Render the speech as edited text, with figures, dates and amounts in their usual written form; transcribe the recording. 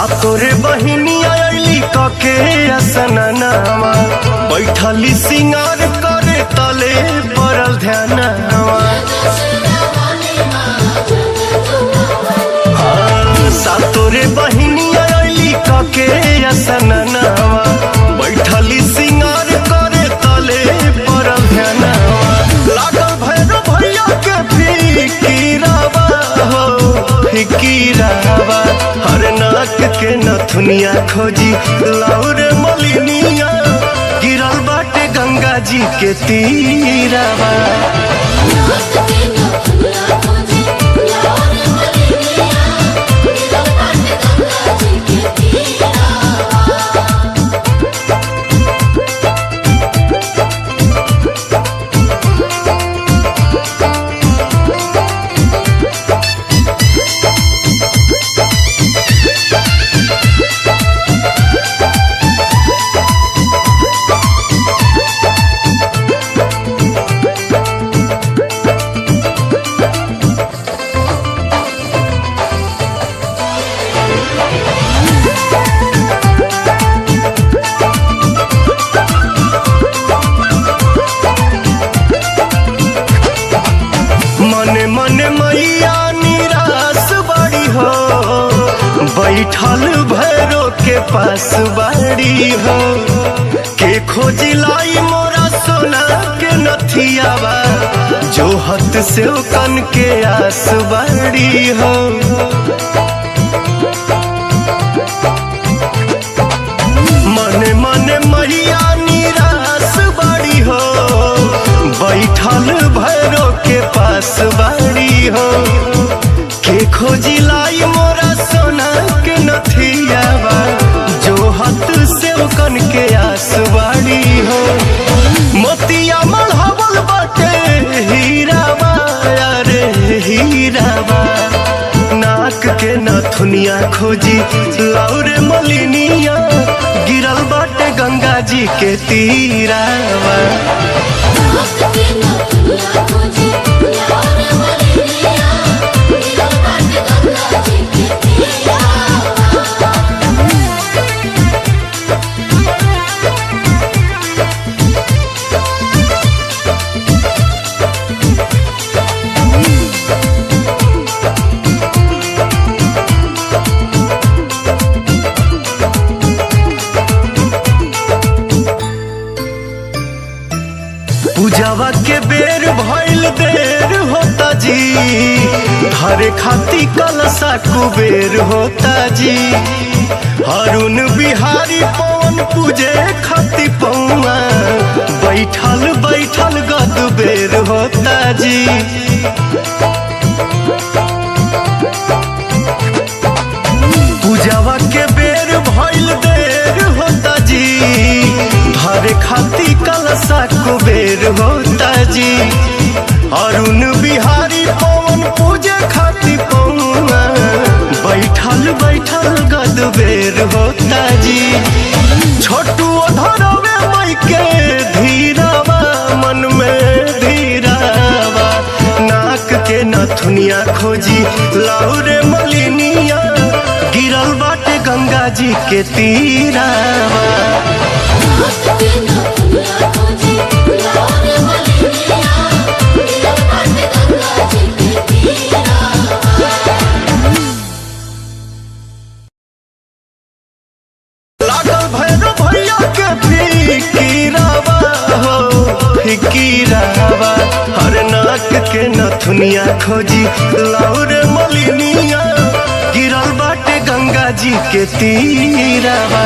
सातोरे बहिनिया अइली कके असननावा बैठली सिंगार करे तले पड़ल ध्यानवा। सातोरे बहिनिया अइली कके असननावा बैठली सिंगार करे तले पड़ल ध्यानवा। लागल भैरव भैया के फिकीरावा हो फिकीरावा। हर नाक के नथुनिया खोजी लाउरे मलिनिया गिरल बाटे गंगा जी के तीरावा। मने मने मैया निराश बड़ी हो बैठल भैरो के पास बाड़ी हो। के खोजिलाई मोरा सोना के नथियावा जो हत से कन के आस बाड़ी हो। मने मने मैया निराश बड़ी हो बैठल भैरो के पास बाड़ी हो। के खोजी लाई मोरा सोना के नथियावा जो हाथ से कन के आस बाड़ी हो। मोतिया मढ़ावल बाटे हीरावा अरे हीरावा। नाक के नथुनिया खोजी लाउरे मलिनिया गिरल बाटे गंगा जी के तीरावा। पूजावा के बेर भइल देर होता जी हरे खाती कलसा कुबेर होता जी। अरुण बिहारी पवन पूजे खाती पौआ बैठल बैठल गद बेर होता जी। पूजावा के बेर भइल देर होता जी धरे खाती कलसा कुबेर होता जी। अरुण बिहारी पवन पूजे खाती पौआ बैठल बैठल गद बेर होता जी। छोटू धरवे मई के धीरावा मन में धीरावा। नाक के नथुनिया खोजी लाउरे मलिनिया गिरल बाटे गंगा जी के तीरावा। लागल भैरव भैया के फिकीरावा हो फिकीरावा। हर नाक के नथुनिया खोजी लाउरे मलिनिया गिरल बाटे गंगा जी के तीरावा।